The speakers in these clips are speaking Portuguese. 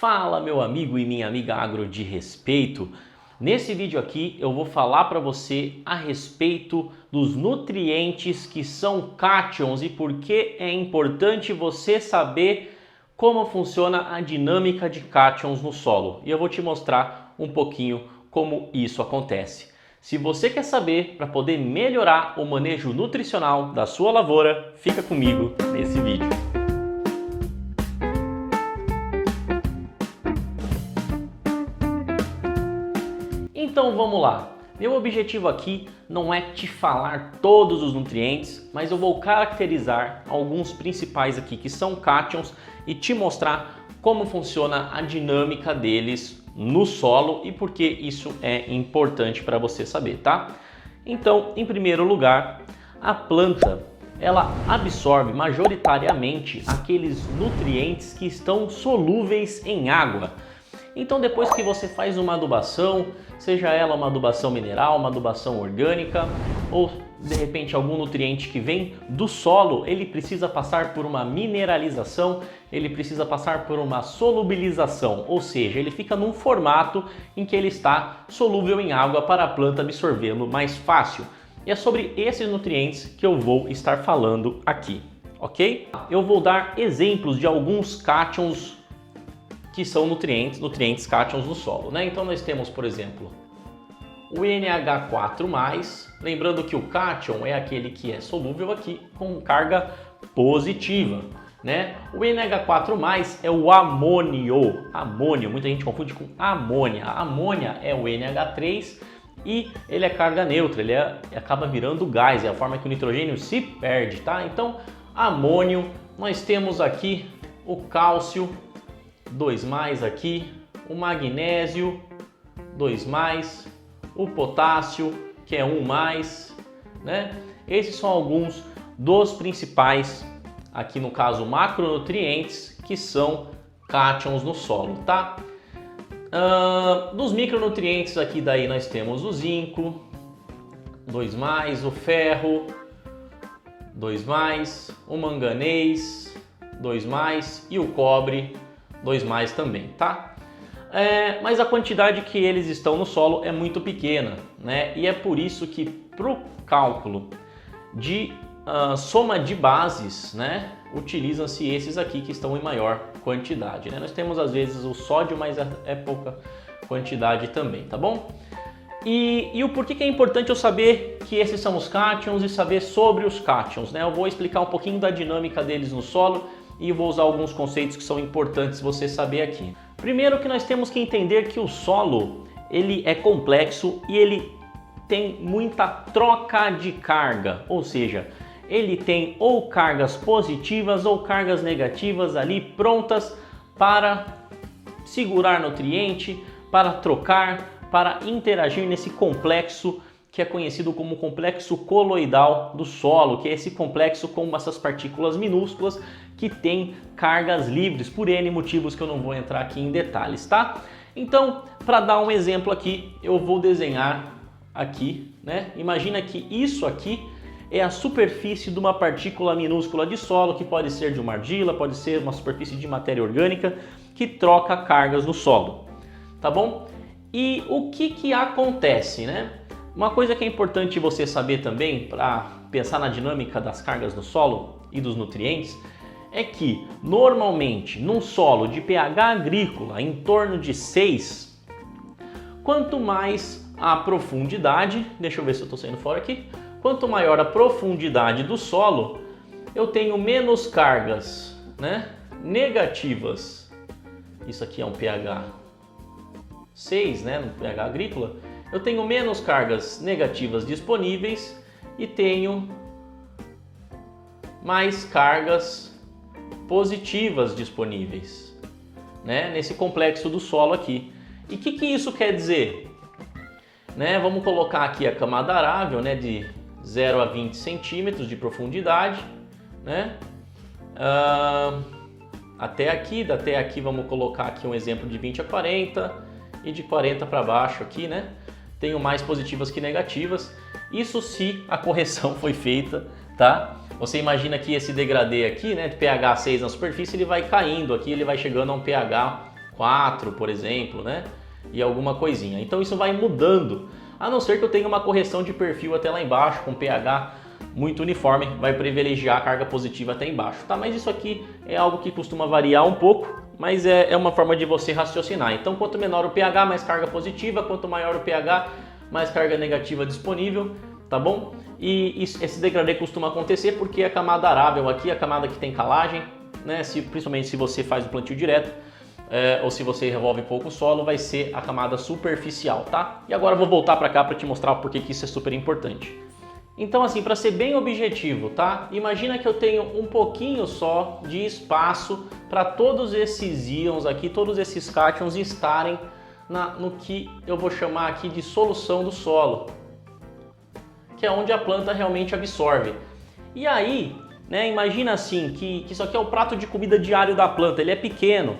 Fala, meu amigo e minha amiga agro de respeito. Nesse vídeo aqui eu vou falar para você a respeito dos nutrientes que são cátions e por que é importante você saber como funciona a dinâmica de cátions no solo. E eu vou te mostrar um pouquinho como isso acontece. Se você quer saber para poder melhorar o manejo nutricional da sua lavoura, fica comigo nesse vídeo. Então vamos lá. Meu objetivo aqui não é te falar todos os nutrientes, mas eu vou caracterizar alguns principais aqui que são cátions e te mostrar como funciona a dinâmica deles no solo e por que isso é importante para você saber, tá? Então, em primeiro lugar, a planta ela absorve majoritariamente aqueles nutrientes que estão solúveis em água. Então depois que você faz uma adubação, seja ela uma adubação mineral, uma adubação orgânica ou de repente algum nutriente que vem do solo, ele precisa passar por uma mineralização, ele precisa passar por uma solubilização, ou seja, ele fica num formato em que ele está solúvel em água para a planta absorvê-lo mais fácil. E é sobre esses nutrientes que eu vou estar falando aqui, ok? Eu vou dar exemplos de alguns cátions que são nutrientes cátions no solo, né? Então nós temos, por exemplo, o NH4+, lembrando que o cátion é aquele que é solúvel aqui com carga positiva, né? O NH4+ é o amônio, muita gente confunde com amônia. A amônia é o NH3 e ele é carga neutra, ele acaba virando gás, é a forma que o nitrogênio se perde, tá? Então, amônio, nós temos aqui o cálcio, 2+ aqui, o magnésio, 2+, o potássio, que é 1+, né? Esses são alguns dos principais, aqui no caso, macronutrientes, que são cátions no solo, tá? Dos micronutrientes aqui daí nós temos o zinco, 2+, o ferro, 2+, o manganês, 2+, e o cobre, 2+ também, tá? Mas a quantidade que eles estão no solo é muito pequena, né? E é por isso que para o cálculo de soma de bases, né, utilizam-se esses aqui que estão em maior quantidade, né? Nós temos às vezes o sódio, mas é pouca quantidade também, tá bom? E o porquê que é importante eu saber que esses são os cátions e saber sobre os cátions, né? Eu vou explicar um pouquinho da dinâmica deles no solo e vou usar alguns conceitos que são importantes você saber aqui. Primeiro que nós temos que entender que o solo ele é complexo e ele tem muita troca de carga, ou seja, ele tem ou cargas positivas ou cargas negativas ali prontas para segurar nutriente, para trocar, para interagir nesse complexo que é conhecido como complexo coloidal do solo, que é esse complexo com essas partículas minúsculas que tem cargas livres por N motivos que eu não vou entrar aqui em detalhes, tá? Então, para dar um exemplo aqui, eu vou desenhar aqui, né? Imagina que isso aqui é a superfície de uma partícula minúscula de solo, que pode ser de uma argila, pode ser uma superfície de matéria orgânica que troca cargas no solo, tá bom? E o que acontece, né? Uma coisa que é importante você saber também para pensar na dinâmica das cargas no solo e dos nutrientes é que normalmente num solo de pH agrícola em torno de 6, quanto mais a profundidade, deixa eu ver se eu estou saindo fora aqui, quanto maior a profundidade do solo, eu tenho menos cargas, né, negativas. Isso aqui é um pH 6, né, no pH agrícola. Eu tenho menos cargas negativas disponíveis e tenho mais cargas positivas disponíveis, né, nesse complexo do solo aqui. E o que isso quer dizer? Né, vamos colocar aqui a camada arável, né, de 0 a 20 centímetros de profundidade, né, até aqui vamos colocar aqui um exemplo de 20 a 40 e de 40 para baixo aqui, né? Tenho mais positivas que negativas. Isso se a correção foi feita, tá? Você imagina que esse degradê aqui, né, de pH 6 na superfície, ele vai caindo aqui, ele vai chegando a um pH 4, por exemplo, né? E alguma coisinha. Então isso vai mudando, a não ser que eu tenha uma correção de perfil até lá embaixo, com pH muito uniforme, vai privilegiar a carga positiva até embaixo, tá? Mas isso aqui é algo que costuma variar um pouco, mas é uma forma de você raciocinar. Então, quanto menor o pH, mais carga positiva, quanto maior o pH, mais carga negativa disponível, tá bom? E esse degradê costuma acontecer porque a camada arável aqui, a camada que tem calagem, né? Principalmente se você faz o plantio direto, ou se você revolve pouco o solo, vai ser a camada superficial, tá? E agora eu vou voltar para cá para te mostrar por que isso é super importante. Então, assim, para ser bem objetivo, tá? Imagina que eu tenho um pouquinho só de espaço para todos esses íons aqui, todos esses cátions estarem no que eu vou chamar aqui de solução do solo, que é onde a planta realmente absorve. E aí, né, imagina assim que isso aqui é o prato de comida diário da planta, ele é pequeno,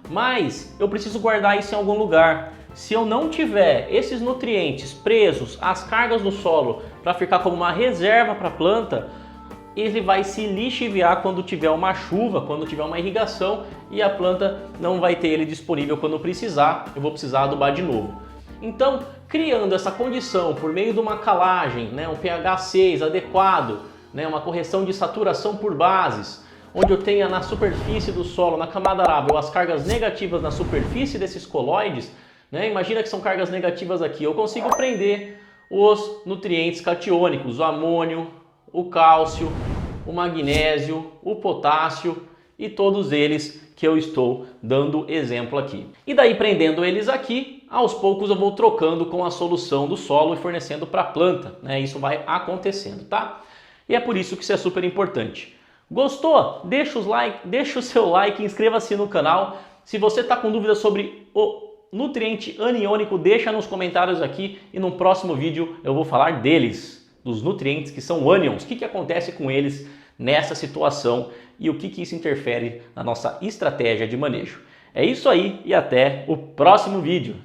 mas eu preciso guardar isso em algum lugar. Se eu não tiver esses nutrientes presos às cargas do solo para ficar como uma reserva para a planta, ele vai se lixiviar quando tiver uma chuva, quando tiver uma irrigação, e a planta não vai ter ele disponível quando precisar, eu vou precisar adubar de novo. Então, criando essa condição por meio de uma calagem, né, um pH 6 adequado, né, uma correção de saturação por bases, onde eu tenha na superfície do solo, na camada arável, as cargas negativas na superfície desses coloides, né? Imagina que são cargas negativas aqui, eu consigo prender os nutrientes catiônicos, o amônio, o cálcio, o magnésio, o potássio e todos eles que eu estou dando exemplo aqui. E daí, prendendo eles aqui, aos poucos eu vou trocando com a solução do solo e fornecendo para a planta, né? Isso vai acontecendo, tá? E é por isso que isso é super importante. Gostou? Deixa o seu like, inscreva-se no canal. Se você está com dúvidas sobre o nutriente aniônico, deixa nos comentários aqui e no próximo vídeo eu vou falar deles, dos nutrientes que são ânions, o que acontece com eles nessa situação e o que isso interfere na nossa estratégia de manejo. É isso aí e até o próximo vídeo.